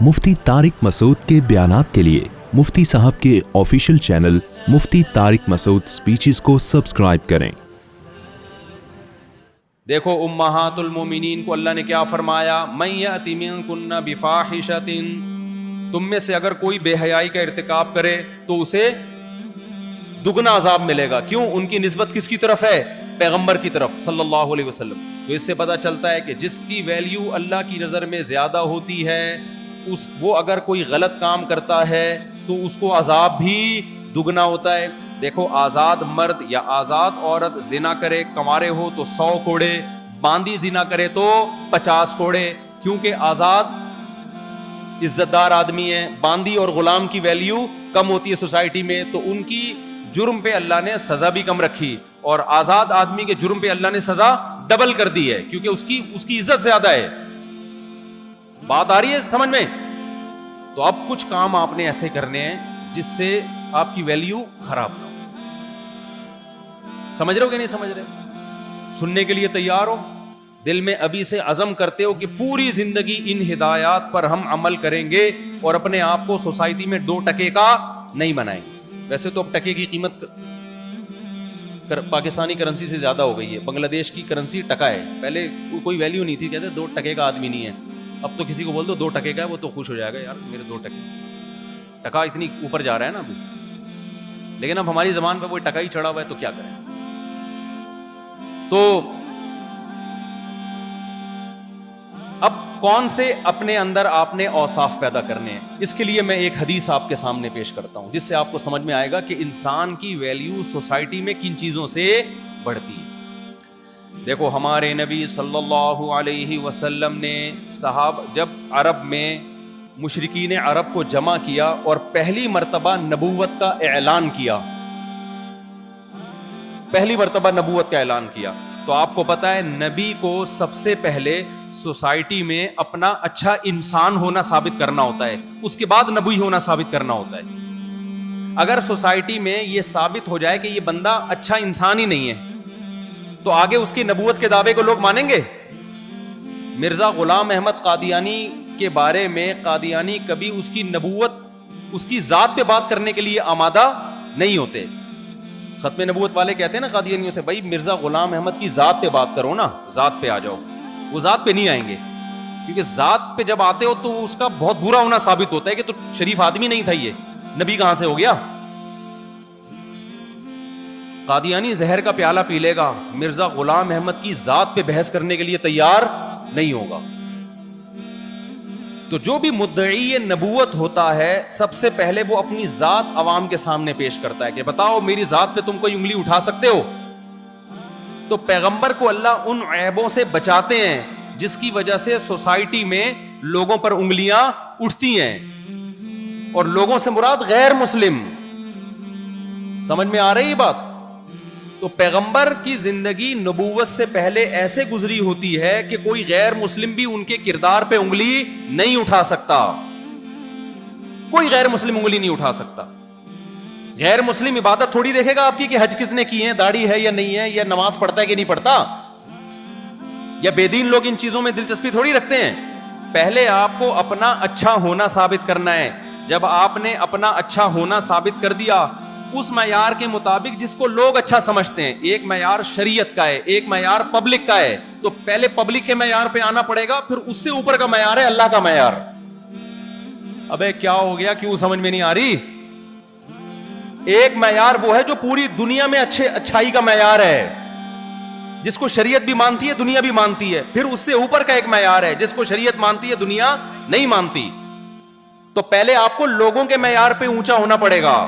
مفتی طارق مسعود کے بیانات کے لیے مفتی صاحب کے آفیشیل چینل مفتی طارق مسعود سپیچز کو سبسکرائب کریں۔ دیکھو امہات المومنین کو اللہ نے کیا فرمایا، من یأتی منکن بفاحشۃ، تم میں سے اگر کوئی بے حیائی کا ارتکاب کرے تو اسے دگنا عذاب ملے گا۔ کیوں؟ ان کی نسبت کس کی طرف ہے؟ پیغمبر کی طرف صلی اللہ علیہ وسلم۔ تو اس سے پتہ چلتا ہے کہ جس کی ویلیو اللہ کی نظر میں زیادہ ہوتی ہے وہ اگر کوئی غلط کام کرتا ہے تو اس کو عذاب بھی دگنا ہوتا ہے۔ دیکھو آزاد مرد یا آزاد عورت زنا کرے، کنوارے ہو تو 100 کوڑے، باندی زنا کرے تو 50 کوڑے، کیونکہ آزاد عزت دار آدمی ہے، باندی اور غلام کی ویلیو کم ہوتی ہے سوسائٹی میں، تو ان کی جرم پہ اللہ نے سزا بھی کم رکھی، اور آزاد آدمی کے جرم پہ اللہ نے سزا ڈبل کر دی ہے، کیونکہ اس کی عزت زیادہ ہے۔ بات آ رہی ہے سمجھ میں؟ تو اب کچھ کام آپ نے ایسے کرنے ہیں جس سے آپ کی ویلیو خراب نہ ہو۔ سمجھ رہے ہو کہ نہیں سمجھ رہے؟ سننے کے لیے تیار ہو؟ دل میں ابھی سے عزم کرتے ہو کہ پوری زندگی ان ہدایات پر ہم عمل کریں گے اور اپنے آپ کو سوسائٹی میں 2 ٹکے کا نہیں بنائیں گے۔ ویسے تو اب ٹکے کی قیمت پاکستانی کرنسی سے زیادہ ہو گئی ہے، بنگلہ دیش کی کرنسی ٹکا ہے، پہلے کوئی ویلیو نہیں تھی، کہتے 2 ٹکے کا آدمی نہیں ہے، اب تو کسی کو بول دو 2 ٹکے کا ہے وہ تو خوش ہو جائے گا، یار میرے 2 ٹکے، ٹکا اتنی اوپر جا رہا ہے نا ابھی، لیکن اب ہماری زبان پہ وہ ٹکا ہی چڑھا ہوا ہے تو کیا کریں۔ تو اب کون سے اپنے اندر آپ نے اوصاف پیدا کرنے ہیں، اس کے لیے میں ایک حدیث آپ کے سامنے پیش کرتا ہوں جس سے آپ کو سمجھ میں آئے گا کہ انسان کی ویلیو سوسائٹی میں کن چیزوں سے بڑھتی ہے۔ دیکھو ہمارے نبی صلی اللہ علیہ وسلم نے جب عرب میں مشرکین عرب کو جمع کیا اور پہلی مرتبہ نبوت کا اعلان کیا، تو آپ کو پتا ہے نبی کو سب سے پہلے سوسائٹی میں اپنا اچھا انسان ہونا ثابت کرنا ہوتا ہے، اس کے بعد نبی ہونا ثابت کرنا ہوتا ہے۔ اگر سوسائٹی میں یہ ثابت ہو جائے کہ یہ بندہ اچھا انسان ہی نہیں ہے تو آگے اس کی نبوت کے دعوے کو لوگ مانیں گے؟ مرزا غلام احمد قادیانی کے بارے میں قادیانی کبھی اس کی نبوت، اس کی ذات پہ بات کرنے کے لیے آمادہ نہیں ہوتے۔ ختم نبوت والے کہتے ہیں نا قادیانیوں سے، بھائی مرزا غلام احمد کی ذات پہ بات کرو نا، ذات پہ آ جاؤ۔ وہ ذات پہ نہیں آئیں گے، کیونکہ ذات پہ جب آتے ہو تو اس کا بہت برا ہونا ثابت ہوتا ہے کہ تو شریف آدمی نہیں تھا، یہ نبی کہاں سے ہو گیا۔ قادیانی زہر کا پیالہ پی لے گا، مرزا غلام احمد کی ذات پہ بحث کرنے کے لیے تیار نہیں ہوگا۔ تو جو بھی مدعی نبوت ہوتا ہے سب سے پہلے وہ اپنی ذات عوام کے سامنے پیش کرتا ہے کہ بتاؤ میری ذات پہ تم کوئی انگلی اٹھا سکتے ہو؟ تو پیغمبر کو اللہ ان عیبوں سے بچاتے ہیں جس کی وجہ سے سوسائٹی میں لوگوں پر انگلیاں اٹھتی ہیں، اور لوگوں سے مراد غیر مسلم۔ سمجھ میں آ رہی بات؟ تو پیغمبر کی زندگی نبوت سے پہلے ایسے گزری ہوتی ہے کہ کوئی غیر مسلم بھی ان کے کردار پہ انگلی نہیں اٹھا سکتا، کوئی غیر مسلم انگلی نہیں اٹھا سکتا۔ غیر مسلم عبادت تھوڑی دیکھے گا آپ کی کہ حج کتنے کی ہیں، داڑھی ہے یا نہیں ہے، یا نماز پڑھتا ہے کہ نہیں پڑھتا، یا بے دین لوگ ان چیزوں میں دلچسپی تھوڑی رکھتے ہیں۔ پہلے آپ کو اپنا اچھا ہونا ثابت کرنا ہے۔ جب آپ نے اپنا اچھا ہونا ثابت کر دیا اس معیار کے مطابق جس کو لوگ اچھا سمجھتے ہیں، ایک معیار شریعت کا ہے، ایک معیار پبلک کا ہے، تو پہلے پبلک کے معیار پہ آنا پڑے گا، پھر اس سے اوپر کا معیار ہے اللہ کا معیار۔ ابے کیا ہو گیا، کیوں سمجھ میں نہیں آ رہی؟ ایک معیار وہ ہے جو پوری دنیا میں اچھائی کا معیار ہے، جس کو شریعت بھی مانتی ہے دنیا بھی مانتی ہے، پھر اس سے اوپر کا ایک معیار ہے جس کو شریعت مانتی ہے دنیا نہیں مانتی۔ تو پہلے آپ کو لوگوں کے معیار پہ اونچا ہونا پڑے گا،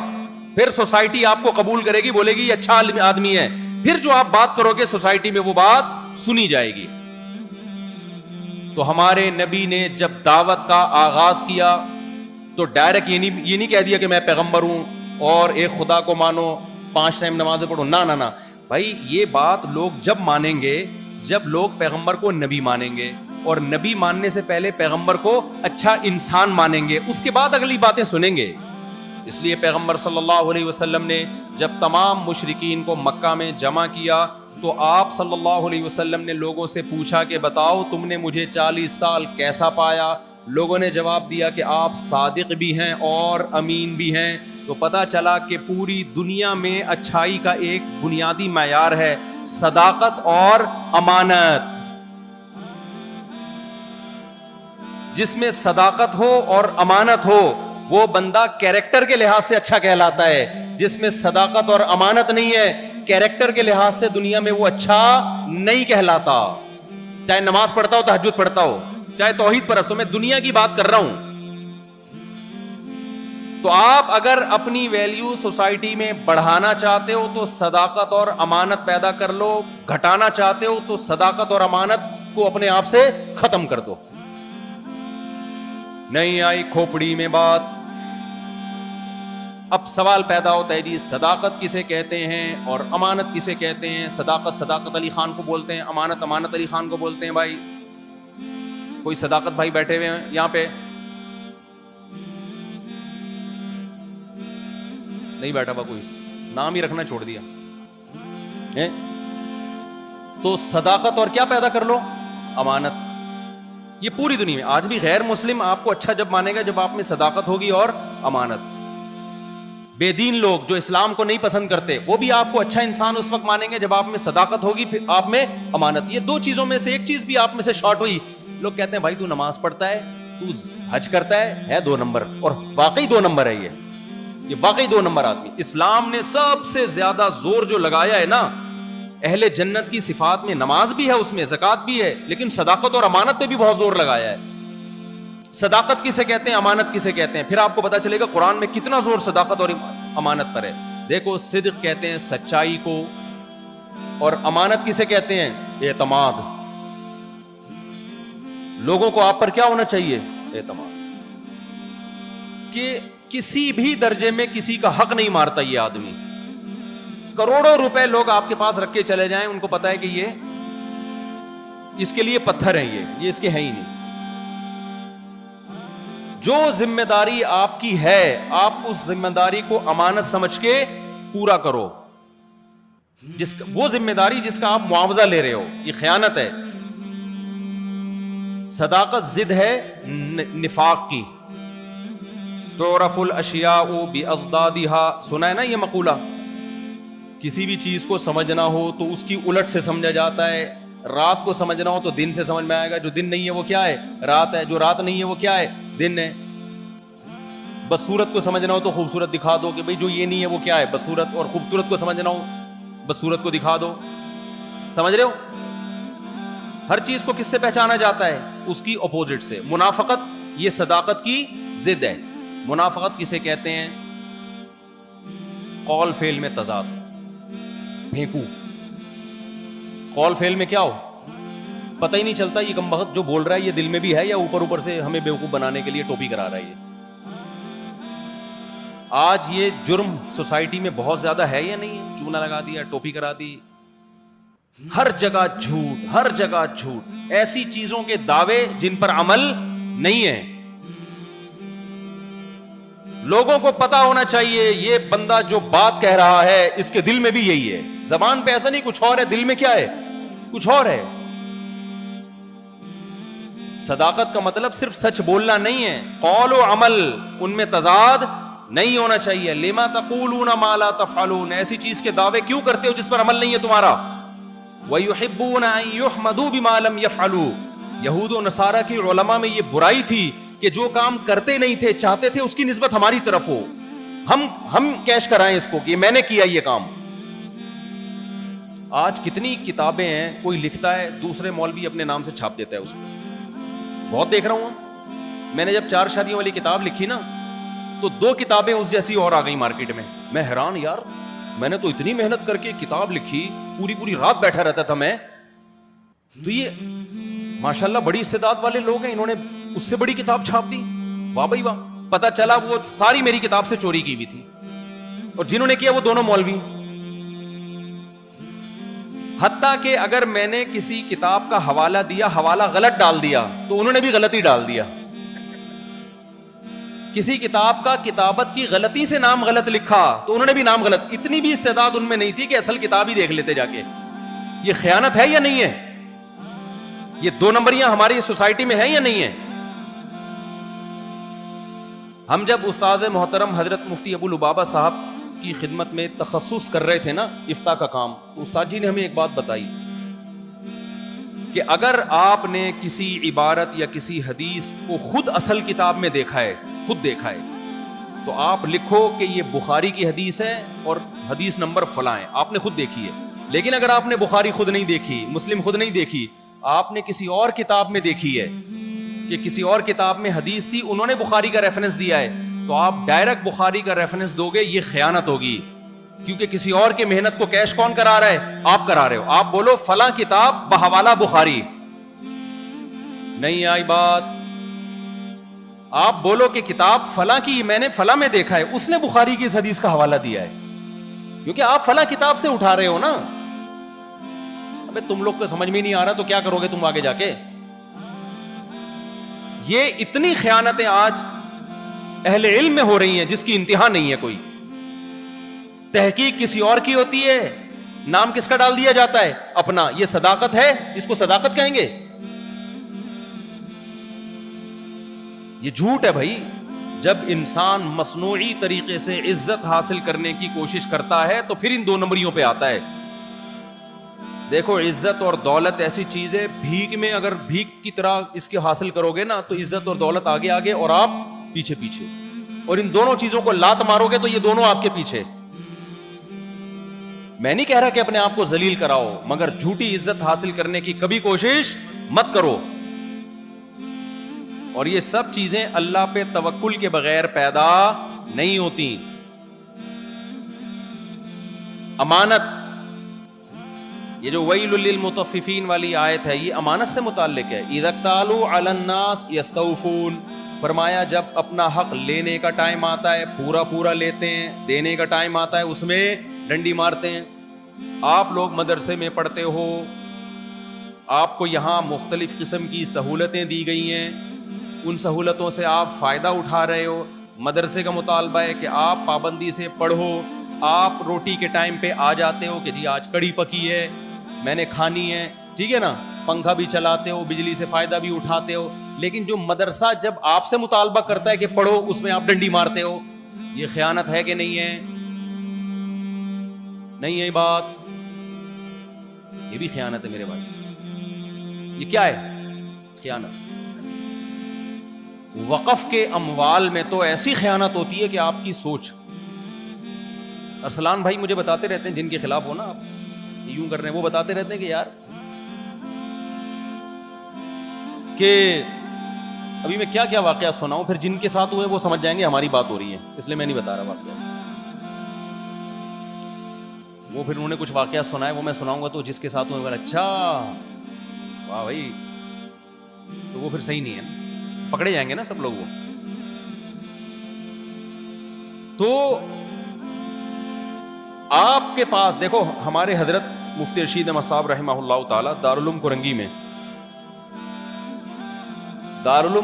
پھر سوسائٹی آپ کو قبول کرے گی، بولے گی یہ اچھا آدمی ہے، پھر جو آپ بات کرو گے سوسائٹی میں وہ بات سنی جائے گی۔ تو ہمارے نبی نے جب دعوت کا آغاز کیا تو ڈائریکٹ یہ نہیں کہہ دیا کہ میں پیغمبر ہوں اور ایک خدا کو مانو، 5 ٹائم نمازیں پڑھو، نہ بھائی، یہ بات لوگ جب مانیں گے جب لوگ پیغمبر کو نبی مانیں گے، اور نبی ماننے سے پہلے پیغمبر کو اچھا انسان مانیں گے، اس کے بعد اگلی باتیں سنیں گے۔ اس لیے پیغمبر صلی اللہ علیہ وسلم نے جب تمام مشرکین کو مکہ میں جمع کیا تو آپ صلی اللہ علیہ وسلم نے لوگوں سے پوچھا کہ بتاؤ تم نے مجھے 40 سال کیسا پایا؟ لوگوں نے جواب دیا کہ آپ صادق بھی ہیں اور امین بھی ہیں. تو پتا چلا کہ پوری دنیا میں اچھائی کا ایک بنیادی معیار ہے صداقت اور امانت. جس میں صداقت ہو اور امانت ہو وہ بندہ کیریکٹر کے لحاظ سے اچھا کہلاتا ہے. جس میں صداقت اور امانت نہیں ہے کیریکٹر کے لحاظ سے دنیا میں وہ اچھا نہیں کہلاتا. چاہے نماز پڑھتا ہو تہجد پڑھتا ہو چاہے توحید پرست ہو, میں دنیا کی بات کر رہا ہوں. تو آپ اگر اپنی ویلیو سوسائٹی میں بڑھانا چاہتے ہو تو صداقت اور امانت پیدا کر لو, گھٹانا چاہتے ہو تو صداقت اور امانت کو اپنے آپ سے ختم کر دو. نہیں آئی کھوپڑی میں بات. اب سوال پیدا ہوتا ہے جی صداقت کسے کہتے ہیں اور امانت کسے کہتے ہیں؟ صداقت صداقت علی خان کو بولتے ہیں, امانت امانت علی خان کو بولتے ہیں. بھائی کوئی صداقت بھائی بیٹھے ہوئے ہیں یہاں پہ؟ نہیں بیٹھا ہوا کوئی, نام ہی رکھنا چھوڑ دیا. تو صداقت اور کیا پیدا کر لو؟ امانت. یہ پوری دنیا میں آج بھی غیر مسلم آپ کو اچھا جب مانے گا جب آپ میں صداقت ہوگی اور امانت. بے دین لوگ جو اسلام کو نہیں پسند کرتے وہ بھی آپ کو اچھا انسان اس وقت مانیں گے جب آپ میں صداقت ہوگی پھر آپ میں امانت. یہ دو چیزوں میں سے ایک چیز بھی آپ میں سے شارٹ ہوئی, لوگ کہتے ہیں بھائی تو نماز پڑھتا ہے, تو حج کرتا ہے 2 نمبر. اور واقعی 2 نمبر ہے یہ واقعی 2 نمبر آدمی. اسلام نے سب سے زیادہ زور جو لگایا ہے نا اہل جنت کی صفات میں, نماز بھی ہے اس میں, زکات بھی ہے, لیکن صداقت اور امانت پہ بھی بہت زور لگایا ہے. صداقت کسے کہتے ہیں, امانت کسے کہتے ہیں, پھر آپ کو پتا چلے گا قرآن میں کتنا زور صداقت اور امانت پر ہے. دیکھو صدق کہتے ہیں سچائی کو, اور امانت کسے کہتے ہیں؟ اعتماد. لوگوں کو آپ پر کیا ہونا چاہیے؟ اعتماد. کہ کسی بھی درجے میں کسی کا حق نہیں مارتا یہ آدمی. کروڑوں روپے لوگ آپ کے پاس رکھ کے چلے جائیں, ان کو پتا ہے کہ یہ اس کے لیے پتھر ہے, یہ اس کے ہیں ہی نہیں. جو ذمہ داری آپ کی ہے آپ اس ذمہ داری کو امانت سمجھ کے پورا کرو. وہ ذمہ داری جس کا آپ معاوضہ لے رہے ہو یہ خیانت ہے. صداقت ضد ہے نفاق کی. تعرف الاشیاء باضدادها, سنا ہے نا یہ مقولہ؟ کسی بھی چیز کو سمجھنا ہو تو اس کی الٹ سے سمجھا جاتا ہے. رات کو سمجھنا ہو تو دن سے سمجھ میں آئے گا. جو دن نہیں ہے وہ کیا ہے؟ رات ہے. جو رات نہیں ہے وہ کیا ہے؟ دن ہے. بس صورت کو سمجھنا ہو تو خوبصورت دکھا دو کہ بھئی جو یہ نہیں ہے وہ کیا ہے؟ بس صورت. اور خوبصورت کو سمجھنا ہو بس صورت کو دکھا دو. سمجھ رہے ہو؟ ہر چیز کو کس سے پہچانا جاتا ہے؟ اس کی اپوزٹ سے. منافقت یہ صداقت کی ضد ہے. منافقت کسے کہتے ہیں؟ قول فعل میں تضاد. پھینکو قول فعل میں کیا ہو پتہ ہی نہیں چلتا. یہ کم بخت جو بول رہا ہے یہ دل میں بھی ہے یا اوپر اوپر سے ہمیں بیوقوف بنانے کے لیے ٹوپی کرا رہا ہے. یہ آج یہ جرم سوسائٹی میں بہت زیادہ ہے یا نہیں ہے؟ چونا لگا دیا, ٹوپی کرا دی, ہر جگہ جھوٹ, ہر جگہ جھوٹ. ایسی چیزوں کے دعوے جن پر عمل نہیں ہے. لوگوں کو پتا ہونا چاہیے یہ بندہ جو بات کہہ رہا ہے اس کے دل میں بھی یہی ہے. زبان پہ ایسا نہیں کچھ اور ہے, دل میں کیا ہے کچھ اور ہے. صداقت کا مطلب صرف سچ بولنا نہیں ہے, قول و عمل ان میں تضاد نہیں ہونا چاہیے. لما تقولون ما لا تفعلون, ایسی چیز کے دعوے کیوں کرتے ہو جس پر عمل نہیں ہے تمہارا. وَيُحِبُّونَ أَن يُحْمَدُوا بِمَا لَمْ يَفْعَلُوا, یہود و نصارہ کی علماء میں یہ برائی تھی کہ جو کام کرتے نہیں تھے چاہتے تھے اس کی نسبت ہماری طرف ہو, ہم کیش کرائیں اس کو کہ میں نے کیا یہ کام. آج کتنی کتابیں ہیں, کوئی لکھتا ہے دوسرے مولوی اپنے نام سے چھاپ دیتا ہے اس کو. بہت دیکھ رہا ہوں میں نے جب 4 شادیوں والی کتاب لکھی نا تو 2 کتابیں اس جیسی اور آ گئی مارکیٹ میں. میں حیران, یار میں نے تو اتنی محنت کر کے کتاب لکھی, پوری رات بیٹھا رہتا تھا میں, تو یہ ماشاءاللہ بڑی استعداد والے لوگ ہیں, انہوں نے اس سے بڑی کتاب چھاپ دی. واہ بھائی واہ. پتا چلا وہ ساری میری کتاب سے چوری کی ہوئی تھی, اور جنہوں نے کیا وہ دونوں مولوی. حتیٰ کہ اگر میں نے کسی کتاب کا حوالہ دیا, حوالہ غلط ڈال دیا تو انہوں نے بھی غلطی ڈال دیا. کسی کتاب کا کتابت کی غلطی سے نام غلط لکھا تو انہوں نے بھی نام غلط. اتنی بھی استعداد ان میں نہیں تھی کہ اصل کتاب ہی دیکھ لیتے جا کے. یہ خیانت ہے یا نہیں ہے؟ یہ 2 نمبریاں ہماری سوسائٹی میں ہیں یا نہیں ہے؟ ہم جب استاذ محترم حضرت مفتی ابو لبابہ صاحب کی خدمت میں تخصص کر رہے تھے نا افتاء کا کام، تو استاد جی نے ہمیں ایک بات بتائی کہ اگر آپ نے کسی عبارت یا کسی حدیث کو خود اصل کتاب میں دیکھا ہے، خود دیکھا ہے، تو آپ لکھو کہ یہ بخاری کی حدیث ہے اور حدیث نمبر فلاں ہے، آپ نے خود دیکھی ہے. لیکن اگر آپ نے بخاری خود نہیں دیکھی، مسلم خود نہیں دیکھی، آپ نے کسی اور کتاب میں دیکھی ہے کہ کسی اور کتاب میں حدیث تھی، انہوں نے بخاری کا ریفرنس دیا ہے، تو آپ ڈائریکٹ بخاری کا ریفرنس دو گے، یہ خیانت ہوگی. کیونکہ کسی اور کی محنت کو کیش کون کرا رہا ہے؟ آپ کرا رہے ہو. آپ بولو فلاں کتاب بحوالہ بخاری. نہیں آئی بات. آپ بولو کہ کتاب فلاں کی میں نے فلاں میں دیکھا ہے، اس نے بخاری کی اس حدیث کا حوالہ دیا ہے، کیونکہ آپ فلاں کتاب سے اٹھا رہے ہو نا. ابے تم لوگ کو سمجھ میں نہیں آ رہا تو کیا کرو گے تم آگے جا کے؟ یہ اتنی خیانتیں آج اہل علم میں ہو رہی ہیں جس کی انتہا نہیں ہے. کوئی تحقیق کسی اور کی ہوتی ہے، نام کس کا ڈال دیا جاتا ہے؟ اپنا. یہ صداقت ہے؟ اس کو صداقت کہیں گے؟ یہ جھوٹ ہے بھائی. جب انسان مصنوعی طریقے سے عزت حاصل کرنے کی کوشش کرتا ہے تو پھر ان دو نمبریوں پہ آتا ہے. دیکھو عزت اور دولت ایسی چیز ہے، بھیک میں اگر بھیک کی طرح اس کے حاصل کرو گے نا تو عزت اور دولت آگے آگے اور آپ پیچھے پیچھے، اور ان دونوں چیزوں کو لات مارو گے تو یہ دونوں آپ کے پیچھے. میں نہیں کہہ رہا کہ اپنے آپ کو ذلیل کراؤ، مگر جھوٹی عزت حاصل کرنے کی کبھی کوشش مت کرو. اور یہ سب چیزیں اللہ پہ توکل کے بغیر پیدا نہیں ہوتی. امانت، یہ جو ویل للمطففین والی آیت ہے، یہ امانت سے متعلق ہے. اذا اکتالوا علی الناس یستوفون، فرمایا جب اپنا حق لینے کا ٹائم آتا ہے پورا پورا لیتے ہیں، دینے کا ٹائم آتا ہے اس میں ڈنڈی مارتے ہیں. آپ لوگ مدرسے میں پڑھتے ہو، آپ کو یہاں مختلف قسم کی سہولتیں دی گئی ہیں، ان سہولتوں سے آپ فائدہ اٹھا رہے ہو. مدرسے کا مطالبہ ہے کہ آپ پابندی سے پڑھو. آپ روٹی کے ٹائم پہ آ جاتے ہو کہ جی آج کڑی پکی ہے، میں نے کھانی ہے، ٹھیک ہے نا، پنکھا بھی چلاتے ہو، بجلی سے فائدہ بھی اٹھاتے ہو. لیکن جو مدرسہ جب آپ سے مطالبہ کرتا ہے کہ پڑھو، اس میں آپ ڈنڈی مارتے ہو. یہ خیانت ہے کہ نہیں ہے؟ نہیں ہے بات. یہ بھی خیانت ہے میرے بھائی. یہ کیا ہے؟ خیانت. وقف کے اموال میں تو ایسی خیانت ہوتی ہے کہ آپ کی سوچ. ارسلان بھائی مجھے بتاتے رہتے ہیں، جن کے خلاف ہو نا آپ یوں کر رہے ہیں، وہ بتاتے رہتے ہیں کہ یار کہ ابھی میں کیا کیا واقعہ سناؤں، پھر جن کے ساتھ ہوئے وہ سمجھ جائیں گے ہماری بات ہو رہی ہے، اس لیے میں نہیں بتا رہا واقعہ. وہ پھر انہوں نے کچھ واقعہ سنائے، وہ میں سناؤں گا تو جس کے ساتھ ہوئے اچھا واہ بھائی، تو وہ پھر صحیح نہیں ہے نا، پکڑے جائیں گے نا سب لوگ. وہ تو آپ کے پاس دیکھو، ہمارے حضرت مفتی رشید احمد صاحب رحمہ اللہ تعالی دارالعلوم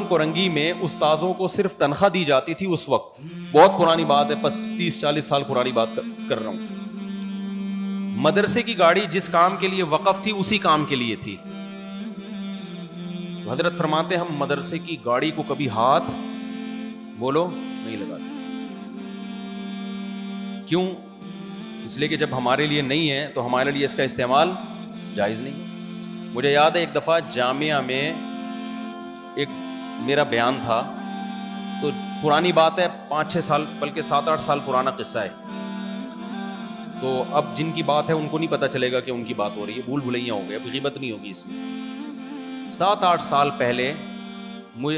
کورنگی میں استاذوں کو صرف تنخواہ دی جاتی تھی اس وقت. بہت پرانی بات ہے، 30-40 سال پرانی بات کر رہا ہوں. مدرسے کی گاڑی جس کام کے لیے وقف تھی اسی کام کے لیے تھی. حضرت فرماتے ہم مدرسے کی گاڑی کو کبھی ہاتھ بولو نہیں لگاتے. کیوں؟ اس لیے کہ جب ہمارے لیے نہیں ہے تو ہمارے لیے اس کا استعمال جائز نہیں. مجھے یاد ہے ایک دفعہ جامعہ میں ایک میرا بیان تھا، تو پرانی بات ہے، 5-6 سال بلکہ 7-8 سال پرانا قصہ ہے. تو اب جن کی بات ہے ان کو نہیں پتا چلے گا کہ ان کی بات ہو رہی ہے، بھول بھلیاں ہو گئے، اب غیبت نہیں ہوگی اس میں. 7-8 سال پہلے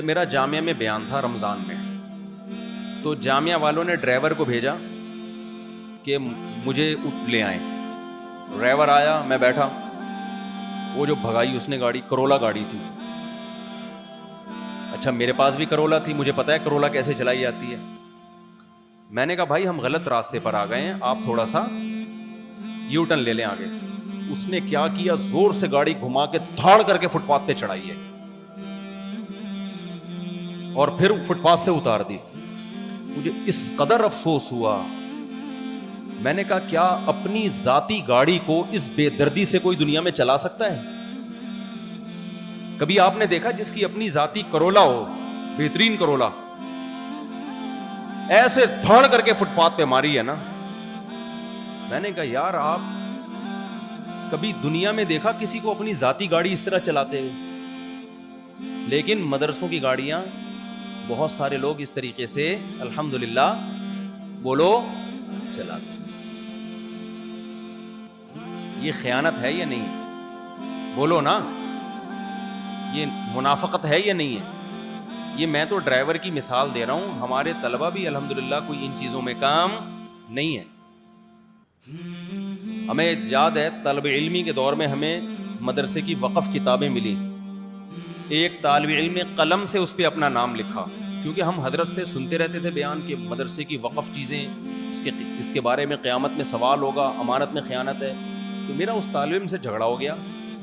میرا جامعہ میں بیان تھا رمضان میں. تو جامعہ والوں نے ڈرائیور کو بھیجا کہ مجھے لے آئیں. ڈرائیور آیا، میں بیٹھا، وہ جو بھگائی اس نے گاڑی، کرولا گاڑی تھی. اچھا میرے پاس بھی کرولا تھی، مجھے پتا ہے کرولا کیسے چلائی جاتی ہے. میں نے کہا بھائی ہم غلط راستے پر آ گئے ہیں، آپ تھوڑا سا یو ٹرن لے لیں آگے. اس نے کیا کیا، زور سے گاڑی گھما کے دھاڑ کر کے فٹ پاتھ پہ چڑھائی ہے اور پھر فٹ پاتھ سے اتار دی. مجھے اس قدر افسوس ہوا. میں نے کہا کیا اپنی ذاتی گاڑی کو اس بے دردی سے کوئی دنیا میں چلا سکتا ہے؟ کبھی آپ نے دیکھا جس کی اپنی ذاتی کرولا ہو، بہترین کرولا، ایسے دھڑ کر کے فٹ پاتھ پہ ماری ہے نا. میں نے کہا یار آپ کبھی دنیا میں دیکھا کسی کو اپنی ذاتی گاڑی اس طرح چلاتے ہوئے؟ لیکن مدرسوں کی گاڑیاں بہت سارے لوگ اس طریقے سے الحمدللہ بولو چلاتے. یہ خیانت ہے یا نہیں؟ بولو نا, یہ منافقت ہے یا نہیں ہے؟ یہ میں تو ڈرائیور کی مثال دے رہا ہوں, ہمارے طلبہ بھی الحمدللہ کوئی ان چیزوں میں کام نہیں ہے. ہمیں یاد ہے طالب علمی کے دور میں ہمیں مدرسے کی وقف کتابیں ملی. ایک طالب علم نے قلم سے اس پہ اپنا نام لکھا, کیونکہ ہم حضرت سے سنتے رہتے تھے بیان کہ مدرسے کی وقف چیزیں, اس کے بارے میں قیامت میں سوال ہوگا, امانت میں خیانت ہے. تو میرا اس طالب علم سے جھگڑا ہو گیا.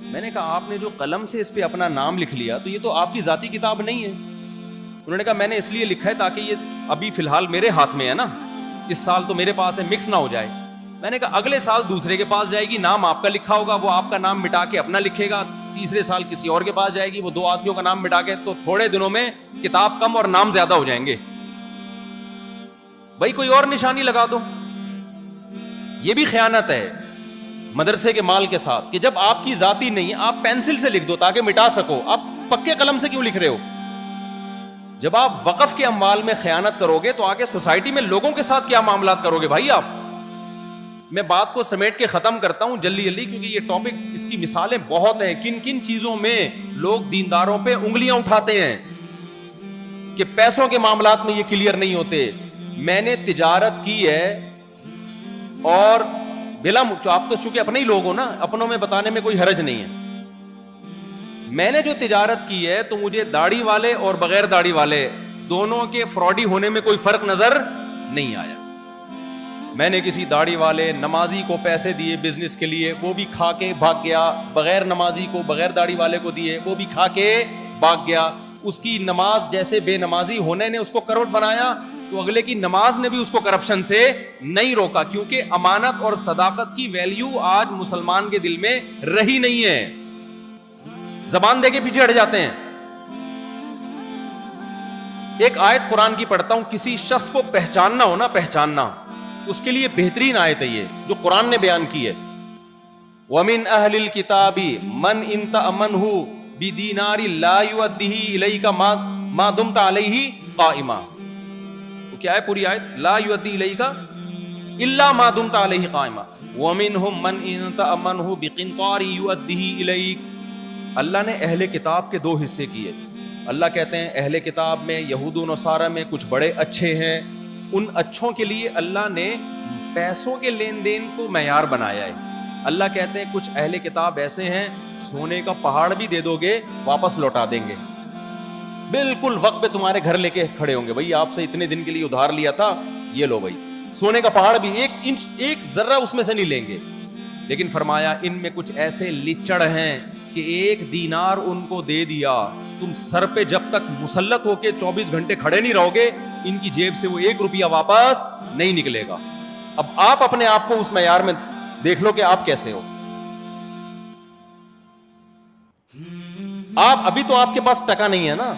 میں نے کہا آپ نے جو قلم سے اس پہ اپنا نام لکھ لیا تو یہ تو آپ کی ذاتی کتاب نہیں ہے. انہوں نے کہا میں نے اس لیے لکھا ہے تاکہ یہ ابھی فی الحال میرے ہاتھ میں ہے نا, اس سال تو میرے پاس ہے, مکس نہ ہو جائے. میں نے کہا اگلے سال دوسرے کے پاس جائے گی, نام آپ کا لکھا ہوگا, وہ آپ کا نام مٹا کے اپنا لکھے گا. تیسرے سال کسی اور کے پاس جائے گی, وہ 2 آدمیوں کا نام مٹا کے, تو تھوڑے دنوں میں کتاب کم اور نام زیادہ ہو جائیں گے. بھائی کوئی اور نشانی لگا دو. یہ بھی خیانت ہے مدرسے کے مال کے ساتھ کہ جب آپ کی ذاتی نہیں, آپ پینسل سے لکھ دو تاکہ مٹا سکو. آپ پکے قلم سے کیوں لکھ رہے ہو؟ جب آپ وقف کے اموال میں خیانت کرو گے تو آگے سوسائٹی میں لوگوں کے ساتھ کیا معاملات کرو گے بھائی آپ؟ میں بات کو سمیٹ کے ختم کرتا ہوں جلدی جلدی, کیونکہ یہ ٹاپک, اس کی مثالیں بہت ہیں. کن کن چیزوں میں لوگ دینداروں پہ انگلیاں اٹھاتے ہیں کہ پیسوں کے معاملات میں یہ کلیئر نہیں ہوتے. میں نے تجارت کی ہے اور بلا, آپ تو چونکہ اپنے ہی لوگ ہو نا, اپنوں میں بتانے میں کوئی حرج نہیں ہے. میں نے جو تجارت کی ہے تو مجھے داڑھی والے اور بغیر داڑھی والے دونوں کے فراڈی ہونے میں کوئی فرق نظر نہیں آیا. میں نے کسی داڑھی والے نمازی کو پیسے دیے بزنس کے لیے, وہ بھی کھا کے بھاگ گیا. بغیر نمازی کو, بغیر داڑھی والے کو دیے, وہ بھی کھا کے بھاگ گیا. اس کی نماز جیسے بے نمازی ہونے نے اس کو کروڑ بنایا, تو اگلے کی نماز نے بھی اس کو کرپشن سے نہیں روکا, کیونکہ امانت اور صداقت کی ویلیو آج مسلمان کے دل میں رہی نہیں ہے. زبان دے کے پیچھے ہٹ جاتے ہیں. ایک آیت قرآن کی پڑھتا ہوں, کسی شخص کو پہچاننا ہو نا, پہچاننا, اس کے لیے بہترین آیت ہے یہ جو قرآن نے بیان کی ہے. وَمِنْ أَهْلِ الْكِتَابِ مَنْ إِنْ تَأْمَنْهُ بِدِينَارٍ لَا يُؤَدِّهِ إِلَيْكَ مَا دُمْتَ عَلَيْهِ قَائِمًا. وہ کیا ہے پوری آیت؟ لا يُؤَدِّي إِلَيْكَ إِلَّا مَا دُمْتَ عَلَيْهِ قَائِمًا وَمِنْهُمْ مَنْ إِنْ تَأْمَنْهُ بِقِنْطَارٍ يُؤَدِّهِ إِلَيْكَ. اللہ نے اہل کتاب کے 2 حصے کیے. اللہ کہتے ہیں اہل کتاب میں, یہود و نصارہ میں کچھ بڑے اچھے ہیں. ان اچھوں کے لیے اللہ نے پیسوں کے لین دین کو معیار بنایا ہے. اللہ کہتے ہیں کچھ اہل کتاب ایسے ہیں سونے کا پہاڑ بھی دے دو گے واپس لوٹا دیں گے, بالکل وقت پہ تمہارے گھر لے کے کھڑے ہوں گے. بھائی آپ سے اتنے دن کے لیے ادھار لیا تھا, یہ لو بھائی, سونے کا پہاڑ بھی 1 انچ 1 ذرہ اس میں سے نہیں لیں گے. لیکن فرمایا ان میں کچھ ایسے لچڑ ہیں کہ 1 دینار ان کو دے دیا, تم سر پہ جب تک مسلط ہو کے 24 گھنٹے کھڑے نہیں رہو گے, ان کی جیب سے وہ 1 روپیہ واپس نہیں نکلے گا. اب آپ اپنے آپ کو اس معیار میں دیکھ لو کہ آپ کیسے ہو. آپ ابھی تو آپ کے پاس ٹکا نہیں ہے نا,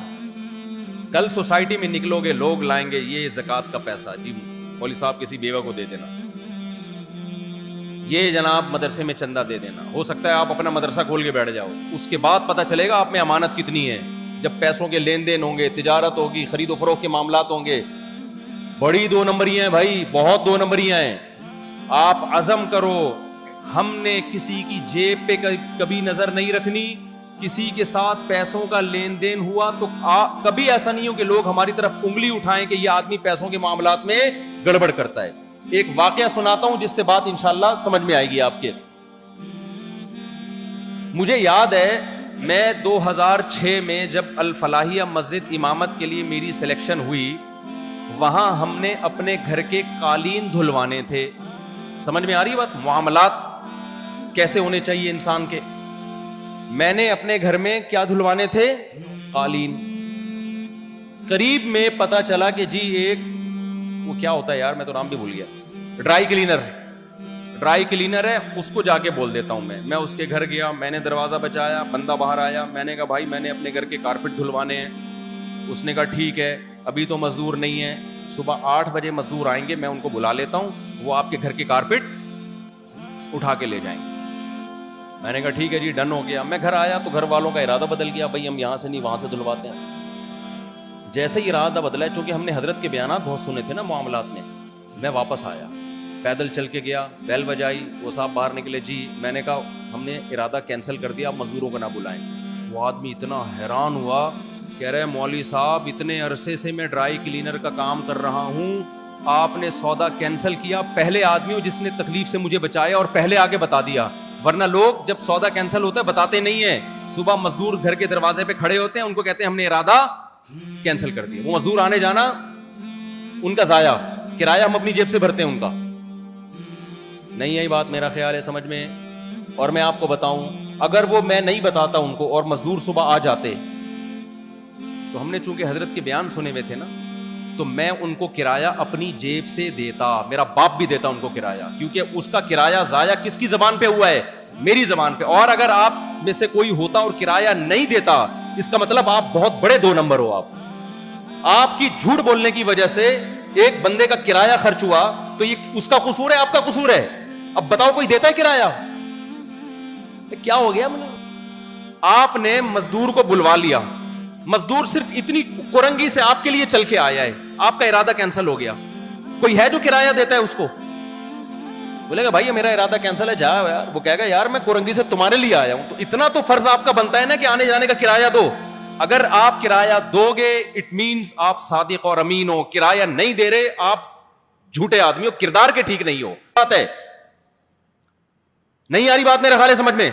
کل سوسائٹی میں نکلو گے لوگ لائیں گے یہ زکوٰۃ کا پیسہ, جی مولوی صاحب کسی بیوہ کو دے دینا, یہ جناب مدرسے میں چندہ دے دینا. ہو سکتا ہے آپ اپنا مدرسہ کھول کے بیٹھ جاؤ, اس کے بعد پتہ چلے گا آپ میں امانت کتنی ہے. جب پیسوں کے لین دین ہوں گے, تجارت ہوگی, خرید و فروخت کے معاملات ہوں گے, بڑی 2 نمبریاں ہیں بھائی, بہت 2 نمبریاں ہیں. آپ عزم کرو, ہم نے کسی کی جیب پہ کبھی نظر نہیں رکھنی. کسی کے ساتھ پیسوں کا لین دین ہوا تو کبھی ایسا نہیں ہو کہ لوگ ہماری طرف انگلی اٹھائیں کہ یہ آدمی پیسوں کے معاملات میں گڑبڑ کرتا ہے. ایک واقعہ سناتا ہوں جس سے بات انشاءاللہ سمجھ میں آئے گی آپ کے. مجھے یاد ہے میں 2006 میں جب الفلاحیہ مسجد امامت کے لیے میری سلیکشن ہوئی, وہاں ہم نے اپنے گھر کے قالین دھلوانے تھے. سمجھ میں آ رہی بات؟ معاملات کیسے ہونے چاہیے انسان کے. میں نے اپنے گھر میں کیا دھلوانے تھے؟ قالین. قریب میں پتا چلا کہ جی ایک وہ کیا ہوتا ہے یار, میں تو نام بھی بھول گیا, ڈرائی کلینر ہے, اس کو جا کے بول دیتا ہوں میں اس کے گھر گیا, میں نے دروازہ بجایا, بندہ باہر آیا, میں نے کہا بھائی میں نے اپنے گھر کے کارپیٹ دھلوانے ہیں. اس نے کہا ٹھیک ہے, ابھی تو مزدور نہیں ہے, صبح 8 بجے مزدور آئیں گے, میں ان کو بلا لیتا ہوں, وہ آپ کے گھر کی کارپیٹ اٹھا کے لے جائیں گے. میں نے کہا ٹھیک ہے جی, ڈن ہو گیا. میں گھر آیا تو گھر والوں کا ارادہ بدل گیا, بھائی ہم یہاں سے نہیں وہاں سے دھلواتے ہیں. جیسے ہی ارادہ بدلا, چونکہ ہم نے حضرت کے بیانات بہت سنے تھے نا معاملات میں, میں واپس آیا, پیدل چل کے گیا, بیل بجائی, وہ صاحب باہر نکلے, جی میں نے کہا ہم نے ارادہ کینسل کر دیا, آپ مزدوروں کو نہ بلائیں. وہ آدمی اتنا حیران ہوا, کہہ رہے مولوی صاحب اتنے عرصے سے میں ڈرائی کلینر کا کام کر رہا ہوں, آپ نے سودا کینسل کیا, پہلے آدمی ہو جس نے تکلیف سے مجھے بچایا اور پہلے آگے بتا دیا, ورنہ لوگ جب سودا کینسل ہوتا ہے بتاتے نہیں ہیں. صبح مزدور گھر کے دروازے پہ کھڑے ہوتے ہیں, ان کو کہتے ہیں ہم نے ارادہ کینسل کر دیا. وہ مزدور آنے جانا ان کا ضائع, کرایہ ہم اپنی جیب سے بھرتے ہیں ان کا. نہیں آئی بات میرا خیال ہے سمجھ میں. اور میں آپ کو بتاؤں, اگر وہ میں نہیں بتاتا ان کو اور مزدور صبح آ جاتے, تو ہم نے چونکہ حضرت کے بیان سنے ہوئے تھے نا, تو میں ان کو کرایہ اپنی جیب سے دیتا, میرا باپ بھی دیتا ان کو کرایہ, کیونکہ اس کا کرایہ ضائع کس کی زبان پہ ہوا ہے, میری زبان پہ. اور اگر آپ میں سے کوئی ہوتا اور کرایہ نہیں دیتا, اس کا مطلب آپ بہت بڑے 2 نمبر ہو. آپ کی جھوٹ بولنے کی وجہ سے ایک بندے کا کرایہ خرچ ہوا, تو یہ اس کا قصور ہے آپ کا قصور ہے؟ اب بتاؤ کوئی دیتا ہے کرایہ؟ کیا ہو گیا؟ آپ نے مزدور کو بلوا لیا, مزدور صرف اتنی کرنگی سے آپ کے لیے چل کے آیا ہے, آپ کا ارادہ کینسل ہو گیا. کوئی ہے جو کرایہ دیتا ہے اس کو؟ بولے گا بھائی میرا ارادہ کینسل ہے, جا یار. وہ کہے گا یار میں کرنگی سے تمہارے لیے آیا ہوں, تو اتنا تو فرض آپ کا بنتا ہے نا کہ آنے جانے کا کرایہ دو. اگر آپ کرایہ دو گے اٹ مینز آپ صادق اور امین ہو, کرایہ نہیں دے رہے آپ جھوٹے آدمی ہو, کردار کے ٹھیک نہیں ہو. بات ہے نہیں آ رہی بات میرے خیال ہے سمجھ میں؟